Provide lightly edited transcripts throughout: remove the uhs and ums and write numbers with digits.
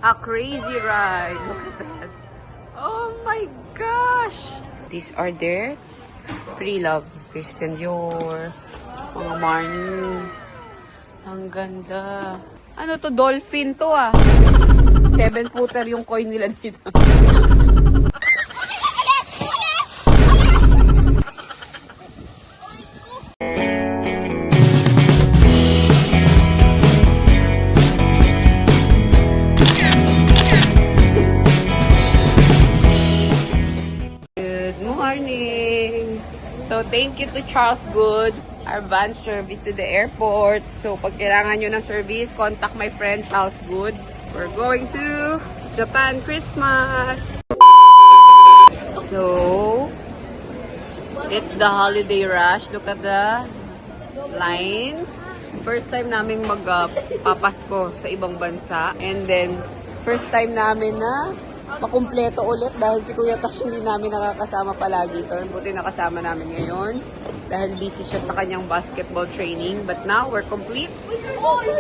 A crazy ride. Look at that. Oh my gosh. These are their pre-love. Christian Dior. Mga Marni. Ang ganda. Ano to? Dolphin to ah. 7-footer yung coin nila dito. So, thank you to Charles Good, our van service to the airport. So, pag kailangan nyo ng service, contact my friend Charles Good. We're going to Japan Christmas. So, it's the holiday rush. Look at the line. First time namin magpapasko sa ibang bansa. And then, first time namin na makumpleto ulit dahil si Kuya Tash hindi namin nakakasama palagi ito. Buti nakasama namin ngayon dahil busy siya sa kanyang basketball training. But now, we're complete.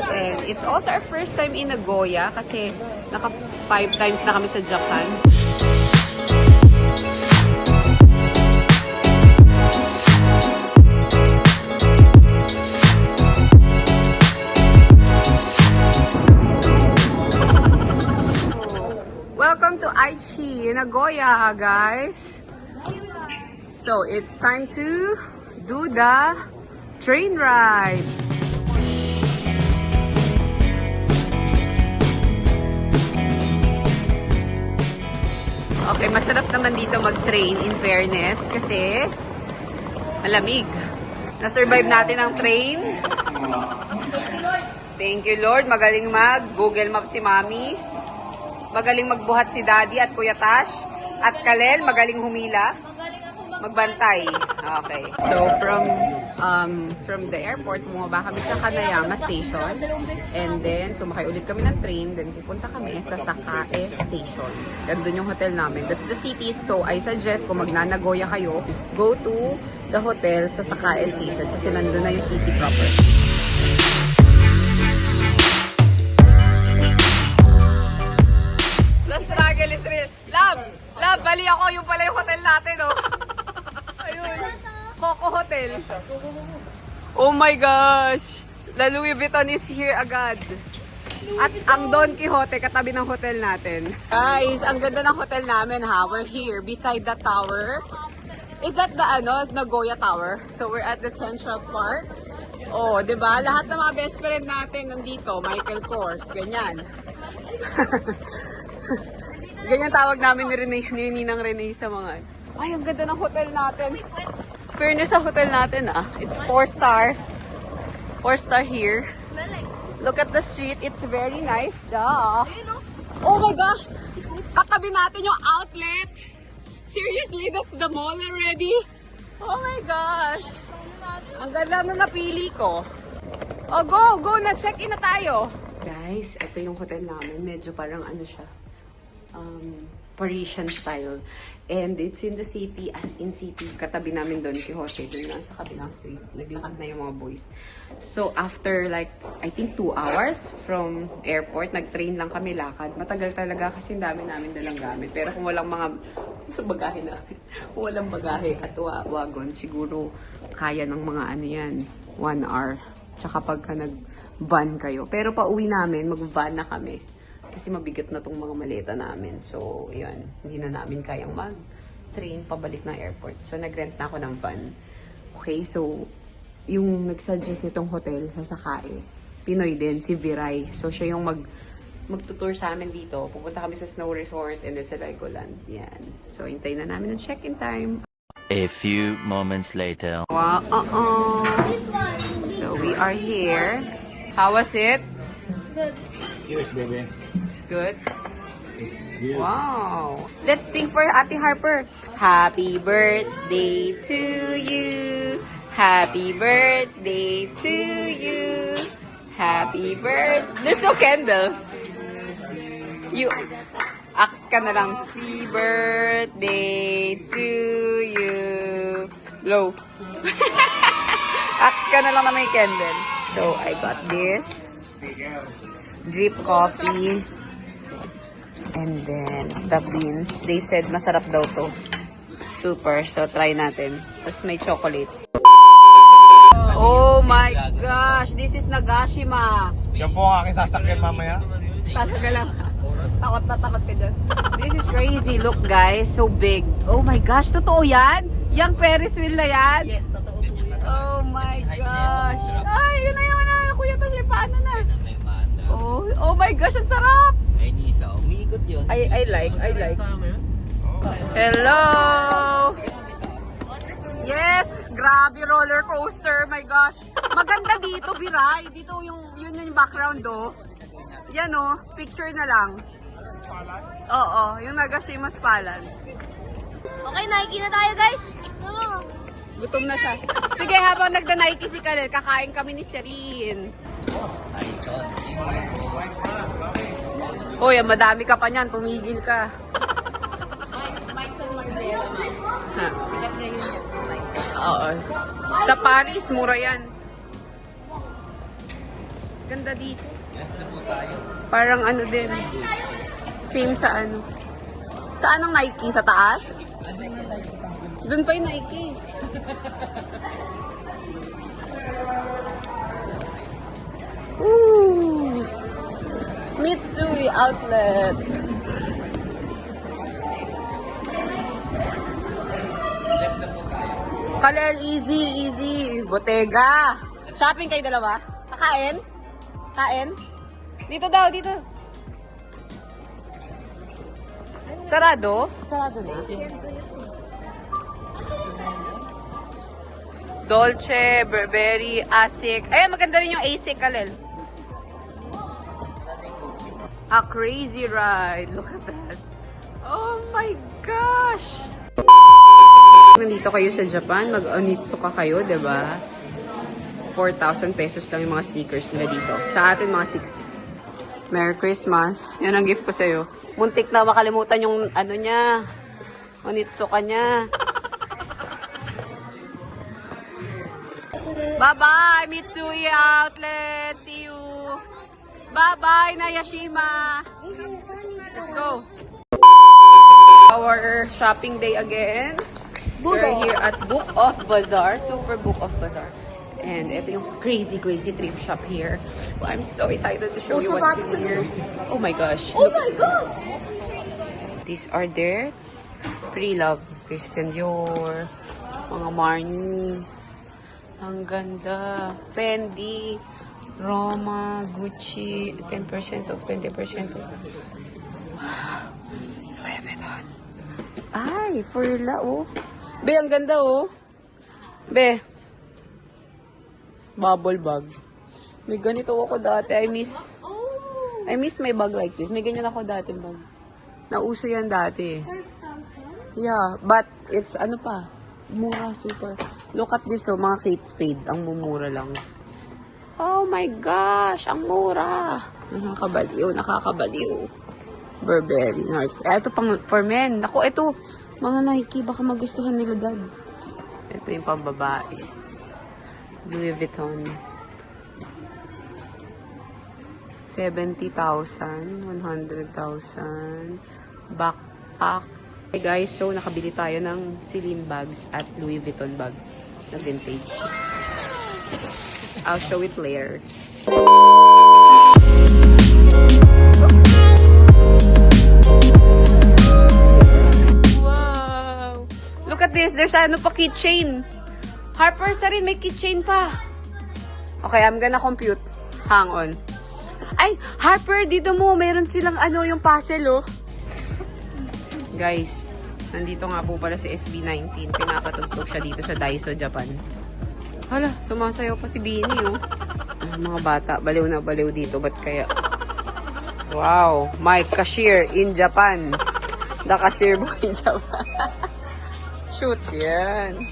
And it's also our first time in Nagoya kasi naka 5 times na kami sa Japan. Welcome to Aichi, Nagoya, guys. So, it's time to do the train ride. Okay, masarap naman dito mag-train in fairness kasi malamig. Na-survive natin ang train. Thank you, Lord. Magaling mag-Google Maps si Mami. Magaling magbuhat si Daddy at Kuya Tash. At Kalel, magaling humila. Magbantay. Okay. So, from the airport, bumaba kami sa Kanayama Station. And then, sumakay ulit kami ng train. Then, pupunta kami sa Sakae Station. Doon yung hotel namin. That's the city. So, I suggest kung magnanagoya kayo, go to the hotel sa Sakae Station. Kasi nandun na yung city proper. Struggle is real. Love, bali ako. Yung pala yung hotel natin, oh. Ayun. Coco Hotel. Oh my gosh. La Louis Vuitton is here agad. At ang Don Quixote, katabi ng hotel natin. Guys, ang ganda ng hotel namin, ha. We're here beside the tower. Is that the, Nagoya Tower? So, we're at the Central Park. Oh, diba? Lahat ng mga best friend natin nandito. Michael Kors. Ganyan. Ganyan tawag namin ni Ninang Rene sa mga. Ay, ang ganda ng hotel natin. Fairness sa hotel natin, ah. It's 4-star. 4-star here. Look at the street. It's very nice. Duh. Oh my gosh. Katabi natin yung outlet. Seriously, that's the mall already. Oh my gosh. Ang ganda na napili ko. Oh, go na. Check-in na tayo. Guys, ito yung hotel namin. Medyo parang siya. Parisian style. And it's in the city, as in city. Katabi namin Don Quixote. Doon lang sa kabilang street. Naglakad na yung mga boys. So, after like, I think 2 hours from airport, nag-train lang kami lakad. Matagal talaga kasi dami namin dalang gamit. Pero kung walang mga bagahe namin, kung walang bagahe at wagon, siguro kaya ng mga yan, 1 hour. Tsaka pagka nag-van kayo. Pero pa uwi namin, mag-van na kami. Kasi mabigat na tong mga maleta namin. So, yun. Hindi na namin kayang mag-train pabalik ng airport. So, nag-rent na ako ng van. Okay, so, yung nag-suggest nitong hotel sa Sakae, Pinoy din, si Viray. So, siya yung magtutour sa amin dito. Pupunta kami sa Snow Resort and then sa Legoland. Yan. So, hintayin na namin ng check-in time. A few moments later. Wow, So, we are here. How was it? Good. Cheers, baby. It's good. It's good. Wow. Let's sing for Ate Harper. Happy birthday to you. Happy birthday to you. Happy birthday. There's no candles. You. Ka na lang. Happy birthday to you. Blow. Ka na lang na may candle. So, I got this. Drip coffee. And then, the beans. They said masarap daw to. Super. So, try natin. Tapos may chocolate. Oh my gosh! This is Nagashima. Yan po ang aking sasakyan mamaya. Talaga lang. Takot na takot ka dyan. This is crazy. Look guys, so big. Oh my gosh, totoo yan? Yang Ferris wheel na yan? Yes, totoo. Oh my gosh. Ay, yun na yun na. Kuya, taglipaan na. Oh my gosh, ang sarap. Ay, Nisa, umiikot yun. I like. Hello! Yes! Grabe roller coaster. My gosh. Maganda dito, Biray. Dito yun yung background, oh. Yan, oh. Picture na lang. Oo, yung Nagashima's Palan. Okay, Nike na tayo, guys. Gutom na siya. Sige, habang nagda-Nike si Kalel, kakain kami ni Serene. Uy, madami ka pa niyan. Tumigil ka. Ha? Oo. Sa Paris, mura yan. Ganda dito. Parang ano din. Same sa ano. Saan ang Nike? Sa taas? Doon pa yung Nike. Ooh. Mitsui Outlet. Kalel, easy. Bottega. Shopping kayo dalawa? Kakain? Kain? Dito daw, dito. Sarado? Sarado na. Dolce, Burberry, Asic. Ay, maganda rin yung Asic, Kalel. A crazy ride. Look at that. Oh my gosh! Nandito kayo sa Japan, mag-onitsuka kayo, diba? 4,000 pesos lang yung mga stickers nila dito. Sa atin, mga 6. Merry Christmas. Yan ang gift ko sa'yo. Muntik na makalimutan yung ano niya. Onitsuka niya. Bye-bye, Mitsui Outlet. See you. Bye-bye, Nagashima. Let's go. Our shopping day again. We're here at Book of Bazaar. Super Book of Bazaar. And ito yung crazy thrift shop here. Well, I'm so excited to show you what's in here. Oh my gosh. Oh my God! These are their pre-love. Christian Dior. Mga Marni. Ang ganda. Fendi. Roma. Gucci. 10% off. 20% off. Louis Vuitton. Ay, Furla, oh. Be, ang ganda, oh. Be. Bubble bag. May ganito ako dati. I miss my bag like this. May ganyan ako dati bag. Nauso yan dati. Yeah, but it's ano pa. Mura, super. Look at this, oh. Mga Kate Spade. Ang mumura lang. Oh my gosh, ang mura. Nakakabaliw. Burberry. Ito pang for men. Ako, ito. Mga Nike, baka magustuhan nila, dad. Ito yung pambabae. Louis Vuitton. 70,000. 100,000. Backpack. Hey guys, so nakabili tayo ng Celine bags at Louis Vuitton bags na vintage. I'll show it later. Wow! Look at this. There's ano pa, keychain. Harper sa rin, may keychain pa. Okay, I'm gonna compute. Hang on. Ay, Harper, dito mo. Meron silang ano, yung puzzle, oh. Guys, nandito nga po pala si SB19. Pinapatugtog siya dito sa Daiso, Japan. Hala, sumasayaw pa si Beanie, oh. Mga bata, baliw na baliw dito. Ba't kaya? Wow, my cashier in Japan. The cashier boy in Japan. Shoot, yan.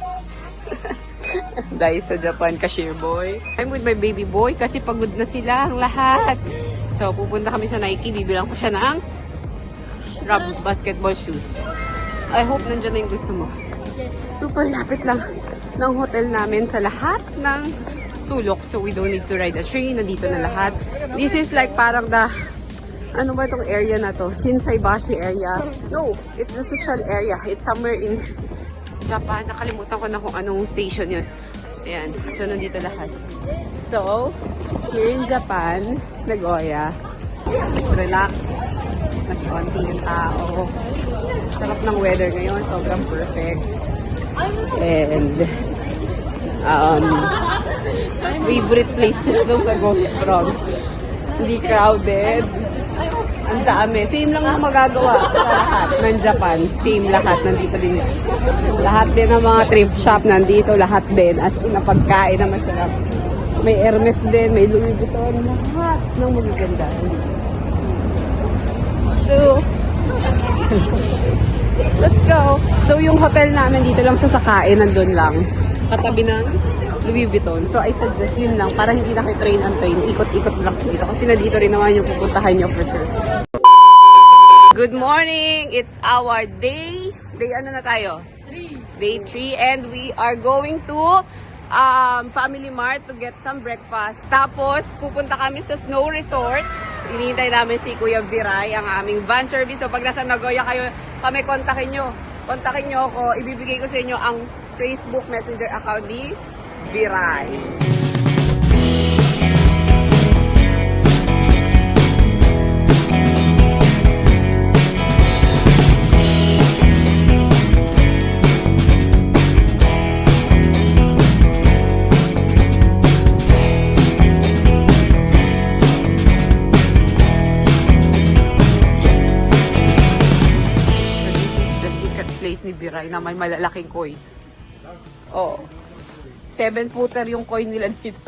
Daiso Japan cashier boy. I'm with my baby boy kasi pagod na sila ang lahat. So, pupunta kami sa Nike. Bibilang ko siya ng basketball shoes. I hope nandiyan na yung gusto mo. Super lapit lang ng hotel namin sa lahat ng sulok. So, we don't need to ride a train. Nandito na lahat. This is like parang the Ano ba itong area na to? Shinsaibashi area. No, it's the social area. It's somewhere in Japan. Nakalimutan ko na kung anong station yun. Ayan. So, nandito lahat. So, here in Japan, Nagoya. Relax. Mas konti yung tao. Sarap ng weather ngayon. Sobrang perfect. And, favorite place nila nung Nagoya from. Hindi crowded. Ang dami. Same lang ang magagawa sa lahat ng Japan. Same lahat. Nandito din. Lahat din ng mga thrift shop nandito. Lahat din. As in, pagkain na masarap. May Hermes din. May Louis Vuitton. Lahat ng magaganda. So, let's go. So, yung hotel namin dito lang sa Sakae. Nandun lang. Katabi ng Louis Vuitton. So, I suggest yun lang para hindi na kayo train and train. Ikot-ikot lang dito. Kasi na dito rin naman yung pupuntahan nyo for sure. Good morning! It's our day. Day ano na tayo? 3. Day 3. And we are going to Family Mart to get some breakfast. Tapos, pupunta kami sa snow resort. Hinihintay namin si Kuya Viray, ang aming van service. So, pag nasa Nagoya kayo, kami kontakin nyo. Kontakin nyo ako. Ibibigay ko sa inyo ang Facebook Messenger account ni Viray. Place ni Viray na may malalaking koi. Oh. 7-footer yung koi nila dito.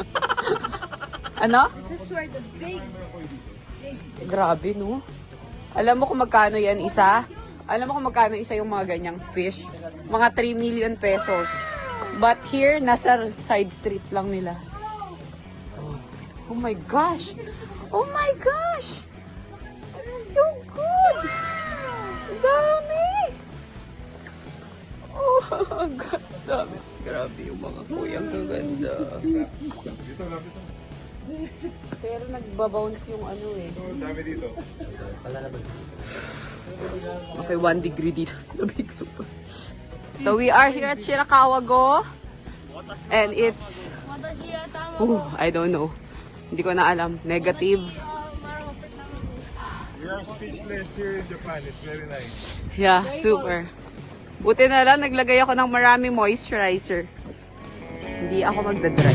Ano? Grabe, no? Alam mo kung magkano yan isa? Alam mo kung magkano isa yung mga ganyang fish? Mga 3 million pesos. But here, nasa side street lang nila. Oh my gosh! Oh my gosh! It's so good! Dami! Oh, ang ganda. Grabe yung mga kuyang gaganda. Pero nagbabounce yung ano eh. Dami dito. Okay, 1 degree dito. Labig super. So we are here at Shirakawa-go. And it's... I don't know. Hindi ko na alam. Negative. We are speechless here in Japan. It's very nice. Yeah, super. Buti na lang, naglagay ako ng maraming moisturizer. Hindi ako magdadry.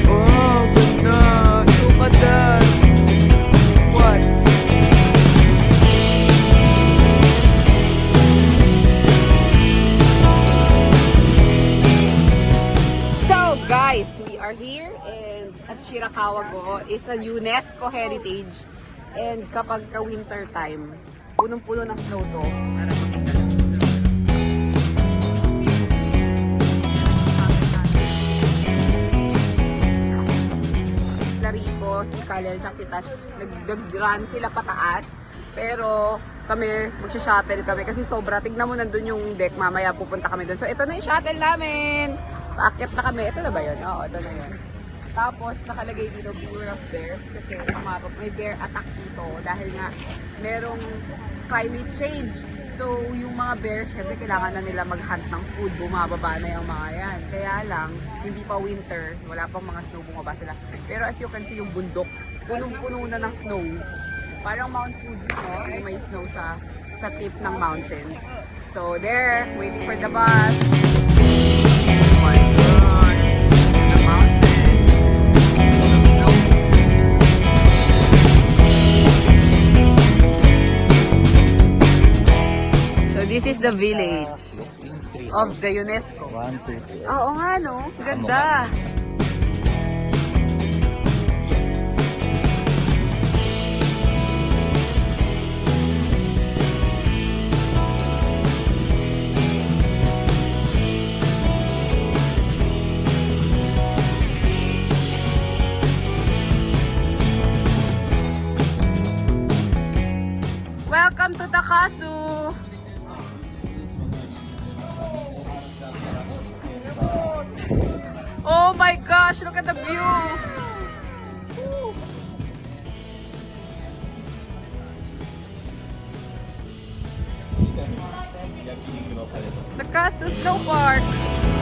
Oh, ganda! Super ganda! What? Guys, we are here and at Shirakawa-go. It's a UNESCO heritage and kapag ka-winter time, punong-puno ng snow to. Lariko, si Kalel, at si Tash, nag-run sila pataas. Pero kami, magsha-shuttle kami kasi sobra. Tignan mo nandun yung deck, mamaya pupunta kami dun. So ito na yung shuttle namin. Paakit na kami. Ito na ba yun? Oo, ito na yun. Tapos, nakalagay dito, beware of bears. Kasi may bear attack dito. Dahil nga, merong climate change. So, yung mga bears, syempre, kailangan na nila mag-hunt ng food. Bumababa na yung mga yan. Kaya lang, hindi pa winter. Wala pang mga snow, bumaba sila. Pero as you can see, yung bundok, punong-puno na ng snow. Parang Mount Fuji, no? Yung may snow sa tip ng mountain. So, there, waiting for the bus. Oh my gosh, in the mountain. Snow. So this is the village of the UNESCO. Oo nga no, ganda. Welcome to Takasu! Oh my gosh, look at the view! Takasu Snow Park!